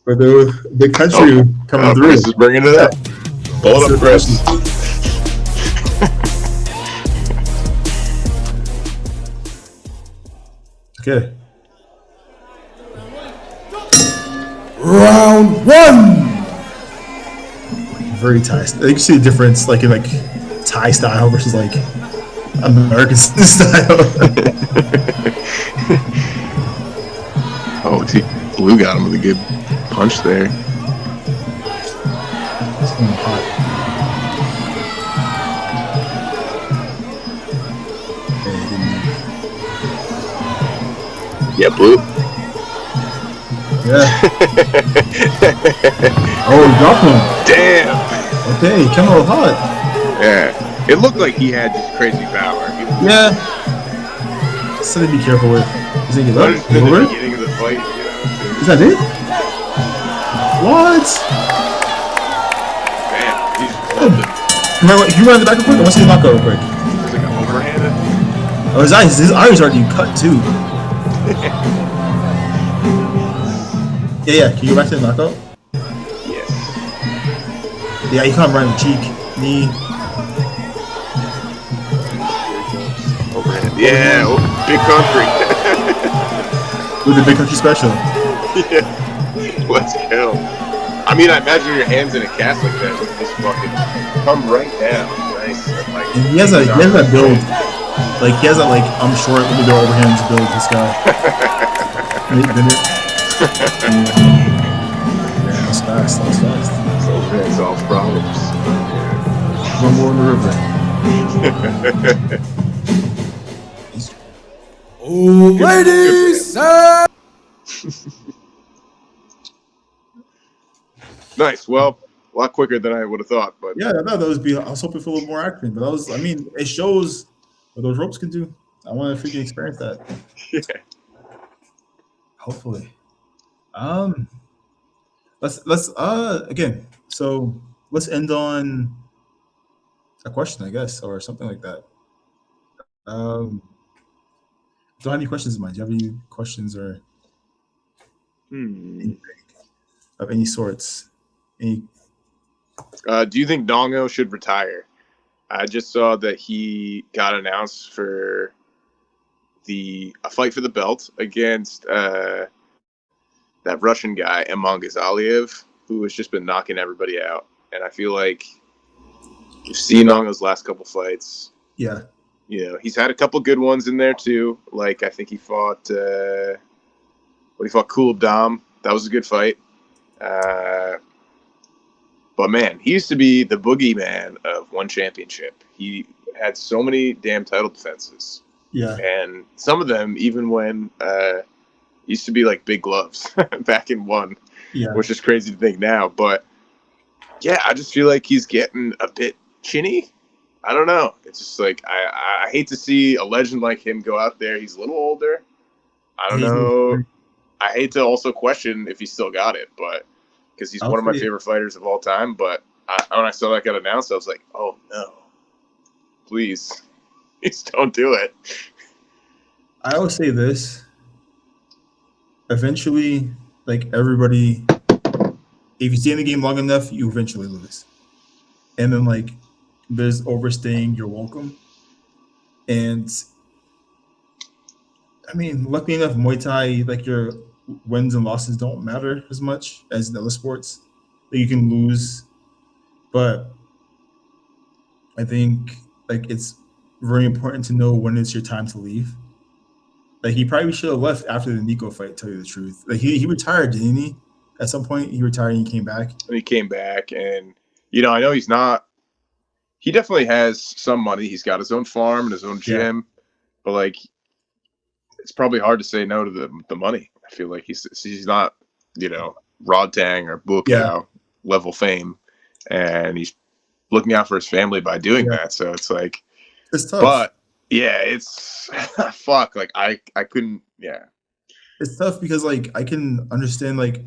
for the country coming through. Chris is bringing it up. Hold up, Chris. Okay. Round one. Very Thai. You can see the difference, like in Thai style versus like American style. Oh, Blue got him with a good punch there. It's hot. Yeah, Blue. Yeah. Oh, drop him. Damn. Okay, he came out hot. Yeah. It looked like he had just crazy power. Yeah. Something to be careful with. Is he over? The beginning of the fight, Is that it? What? Damn, he's loved it. Can you run the back real quick? I want to see the knockout real quick. It's like an overhanded. Oh, his eyes are already cut too. Yeah. Can you go back to the knockout? Yes. Yeah, you can't run the cheek, knee. Overhand. Yeah, big country. With the big country special. Yeah. Let's go. I mean, I imagine your hands in a cast like that would just fucking come right down. Nice. And he has that build. Like, he has that, I'm short, let me go overhands build, this guy. Didn't it? Yeah, that was fast. Overhand solves problems. One more in the river. Oh, ladies! Nice. Well, a lot quicker than I would have thought. But yeah, I thought I was hoping for a little more action, but it shows what those ropes can do. I want to freaking experience that. Yeah. Hopefully. Let's again. So let's end on a question, I guess, or something like that. Don't have any questions in mind. Do you have any questions or anything of any sorts? Do you think Dongo should retire? I just saw that he got announced for a fight for the belt against that Russian guy, Iman Ghazaliev, who has just been knocking everybody out. And I feel like you've seen Dongo's last couple fights. Yeah. He's had a couple good ones in there too. Like I think he fought Kulub Dam. That was a good fight. But man, he used to be the boogeyman of one championship. He had so many damn title defenses. Yeah. And some of them, even when used to be like big gloves back in one, which is crazy to think now. But yeah, I just feel like he's getting a bit chinny. I don't know. It's just like I hate to see a legend like him go out there. He's a little older. I don't know. I hate to also question if he still got it, but because he's one of my favorite fighters of all time. But when I saw that got announced, I was like, oh no, please don't do it. I always say this. Eventually, like everybody, if you stay in the game long enough, you eventually lose. And then like there's overstaying your welcome. And I mean, luckily enough, Muay Thai, like your wins and losses don't matter as much as in other sports. Like you can lose, but I think like it's very important to know when it's your time to leave. Like he probably should have left after the Nico fight. Tell you the truth, like he retired, didn't he? At some point, he retired and he came back. And he came back, and I know he's not. He definitely has some money. He's got his own farm and his own gym, but like, it's probably hard to say no to the money. I feel like he's not, Rod Tang or Buakaw level fame, and he's looking out for his family by doing that. So it's like, it's tough. But yeah, it's fuck. Like I couldn't. Yeah, it's tough because like I can understand like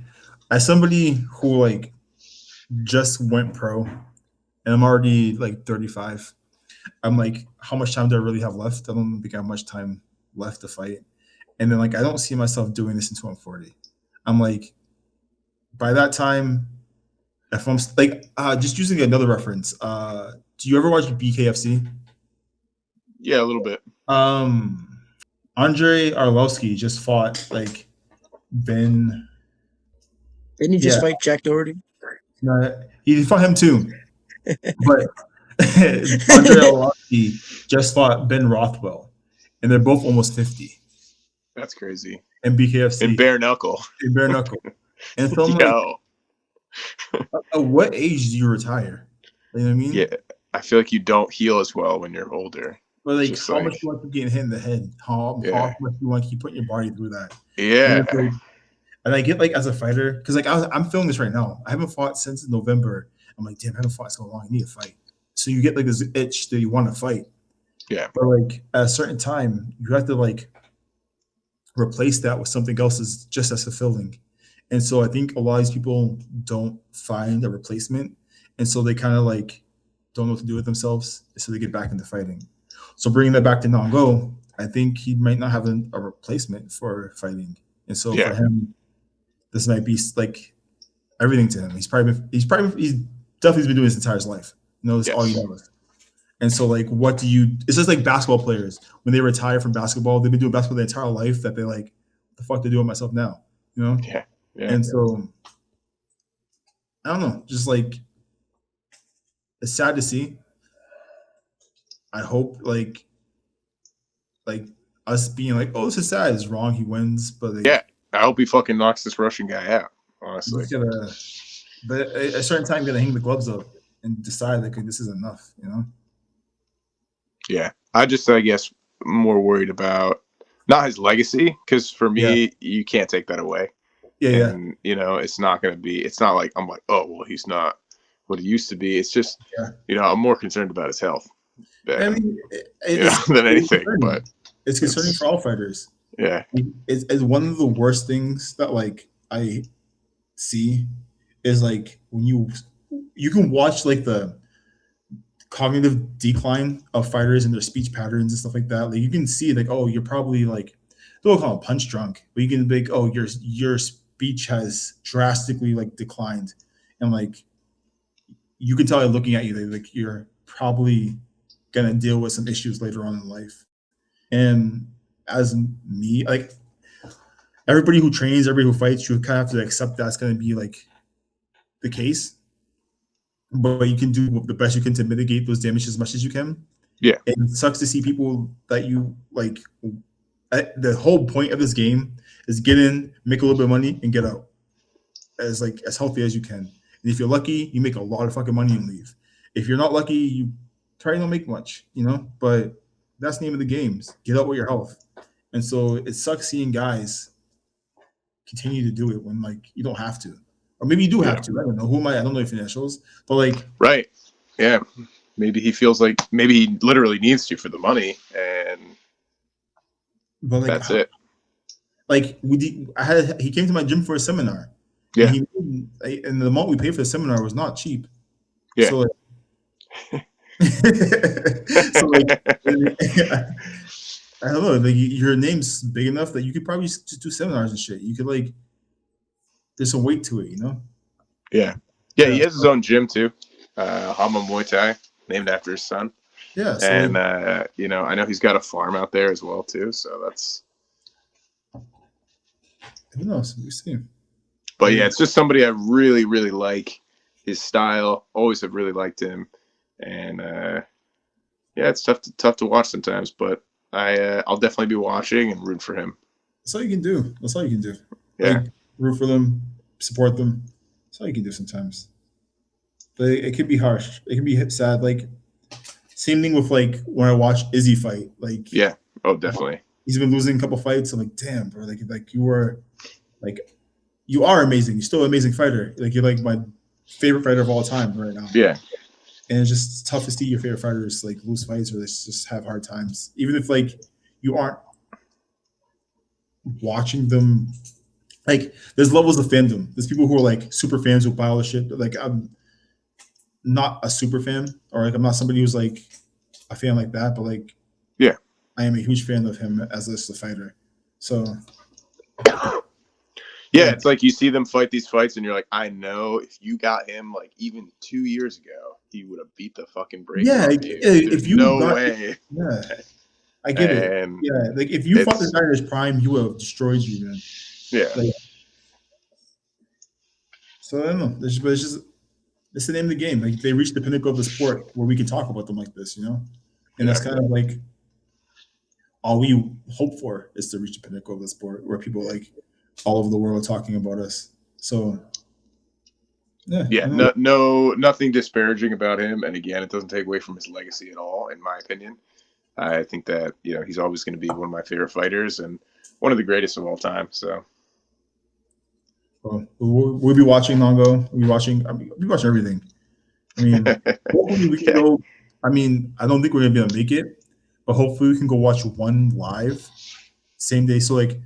as somebody who like just went pro, and I'm already like 35. I'm like, how much time do I really have left? I don't think I have much time left to fight. And then like I don't see myself doing this until I'm 40. I'm like, by that time, if I'm like just using another reference, do you ever watch BKFC? Yeah, a little bit. Andre Arlovsky just fought like Ben. Didn't he just fight Jack Doherty? No, he fought him too. But Andre Arlovsky just fought Ben Rothwell, and they're both almost 50. That's crazy. And BKFC. In bare knuckle. And so I'm like, at what age do you retire? You know what I mean? Yeah, I feel like you don't heal as well when you're older. But like, how much do you want to keep getting hit in the head? How much do you want to keep putting your body through that? Yeah. And I get like as a fighter, because like I'm filming this right now. I haven't fought since November. I'm like, damn, I haven't fought so long. I need to fight. So you get like this itch that you want to fight. Yeah. But like at a certain time, you have to like replace that with something else that's just as fulfilling. And so I think a lot of these people don't find a replacement. And so they kind of like don't know what to do with themselves. So they get back into fighting. So bringing that back to Nongo, I think he might not have a replacement for fighting. And so for him, this might be like everything to him. He's definitely been doing his entire life. That's all he knows. And so like, it's just like basketball players. When they retire from basketball, they've been doing basketball their entire life that they like, what the fuck do I do with myself now? Yeah. And so, I don't know, just like, it's sad to see. I hope like us being like, oh, this is sad is wrong. He wins, but like, I hope he fucking knocks this Russian guy out. Honestly, but at a certain time, you gotta hang the gloves up and decide like this is enough. Yeah, I guess more worried about not his legacy, because for me, you can't take that away. And it's not going to be. It's not like I'm like, oh well, he's not what he used to be. It's just I'm more concerned about his health than anything. But it's concerning for all fighters. Yeah, it's one of the worst things that like I see is like when you can watch like the cognitive decline of fighters and their speech patterns and stuff like that. Like you can see like, oh, you're probably like, don't call it punch drunk, but you can be like, oh, your speech has drastically like declined, and like you can tell by looking at you that like you're probably gonna deal with some issues later on in life. And as me, like everybody who trains, everybody who fights, you kind of have to accept that's gonna be like the case. But you can do the best you can to mitigate those damages as much as you can. Yeah. It sucks to see people that you like. The whole point of this game is get in, make a little bit of money, and get out as healthy as you can. And And if you're lucky, you make a lot of fucking money and leave. If you're not lucky, you probably don't make much, you know. But that's the name of the games. Get out with your health. And so it sucks seeing guys continue to do it when like you don't have to, or maybe you do have to. I don't know. Who am I? I don't know your financials, but like, right, yeah. Maybe he feels like maybe he literally needs to for the money, and but like, that's it. Like he came to my gym for a seminar. Yeah. And the amount we paid for the seminar was not cheap. Yeah. So like, so like I don't know. Like your name's big enough that you could probably just do seminars and shit. You could like, there's some weight to it, you know. Yeah. He has his own gym too, Hama Muay Thai, named after his son. Yeah. So and I know he's got a farm out there as well too. So that's. Who knows? We see. But yeah, it's just somebody I really, really like. His style, always have really liked him, and it's tough to watch sometimes. But I'll definitely be watching and root for him. That's all you can do. That's all you can do. Yeah, like, root for them, support them. That's all you can do sometimes. But it can be harsh. It can be sad. Like same thing with like when I watch Izzy fight. Like definitely. He's been losing a couple fights. I'm like, damn, bro. Like you were, like, you are amazing. You're still an amazing fighter. Like you're like my favorite fighter of all time right now. Yeah. And it's just tough to see your favorite fighters like lose fights or just have hard times. Even if like you aren't watching them, like there's levels of fandom. There's people who are like super fans who buy all the shit. But like I'm not a super fan, or like I'm not somebody who's like a fan like that. But like, I am a huge fan of him as a fighter. So. Yeah, it's like you see them fight these fights, and you're like, I know if you got him like even 2 years ago, he would have beat the fucking brakes off you. If you no got, way. Yeah, I get it. Yeah, like if you fought this guy in his prime, he would have destroyed you, man. Yeah. Like, so I don't know. It's the name of the game. Like they reached the pinnacle of the sport where we can talk about them like this, you know. And that's kind of like all we hope for is to reach the pinnacle of the sport where people like all over the world are talking about us. So nothing disparaging about him, and again, it doesn't take away from his legacy at all, in my opinion. I think that he's always going to be one of my favorite fighters and one of the greatest of all time. So we'll be watching Longo. We'll be watching everything. I mean, hopefully we can go. I mean, I don't think we're gonna be able to make it, but hopefully we can go watch one live same day. So like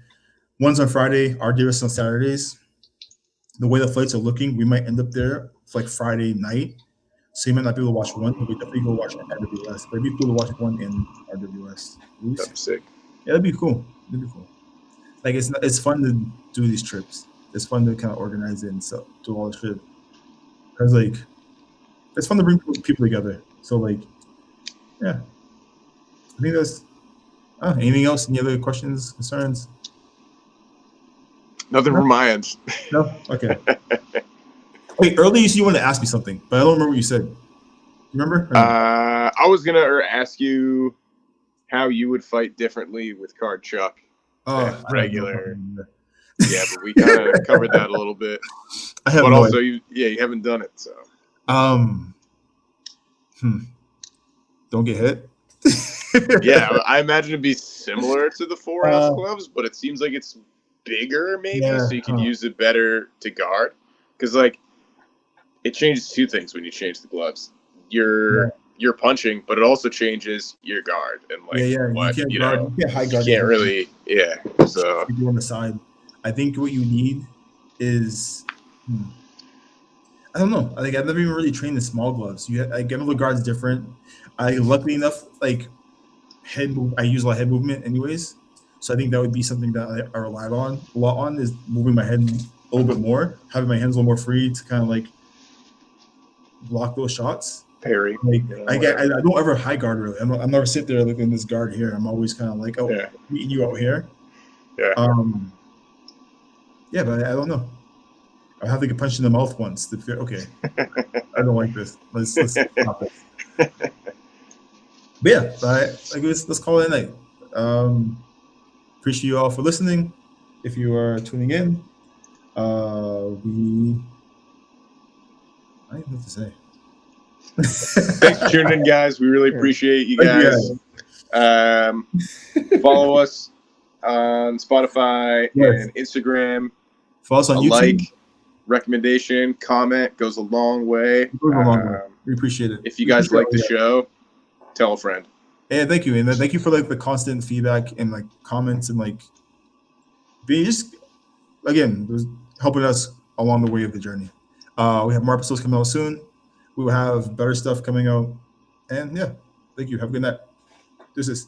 one's on Friday, our day is on Saturdays. The way the flights are looking, we might end up there for like Friday night. So you might not be able to watch one, but we definitely go watch RWS. But it'd be cool to watch one in RWS. That's sick. Yeah, that'd be cool. Like it's fun to do these trips. It's fun to kind of organize it and so do all this shit. Because like it's fun to bring people together. So like, yeah. I think that's anything else? Any other questions, concerns? Nothing from my end. No? Okay. Wait, earlier you wanted to ask me something, but I don't remember what you said. You remember? I was going to ask you how you would fight differently with Kard Chuek than regular. Yeah, but we kind of covered that a little bit. But also, you haven't done it, so. Don't get hit. Yeah, I imagine it'd be similar to the 4-ounce gloves, but it seems like it's bigger, maybe, so you can use it better to guard. Because, like, it changes two things when you change the gloves. You're punching, but it also changes your guard and like you can't high guard. You can't really, So you do on the side. I think what you need is, I don't know. Like I've never even really trained the small gloves. Like every guard's different. Luckily enough, like I use a lot of head movement anyways. So I think that would be something that I rely on a lot on is moving my head a little bit more, having my hands a little more free to kind of like block those shots. Parry. Like I don't ever high guard really. I'm never sit there looking at this guard here. I'm always kind of like, meeting you out here. Yeah. But I don't know. I have to get punched in the mouth once to feel okay. I don't like this. Let's stop this. But yeah, let's call it a night. Appreciate you all for listening. If you are tuning in, I don't even know what to say. Thanks for tuning in, guys. We really appreciate you Thank you, guys. Follow us on Spotify Yes. and Instagram. Follow us on A YouTube. like, recommendation, comment goes a long way. It goes a long way. We appreciate it. If you guys like the show, tell a friend. Yeah, thank you, and thank you for like the constant feedback and like comments and like being just again helping us along the way of the journey. We have more episodes coming out soon. We will have better stuff coming out, and yeah, thank you. Have a good night. This is.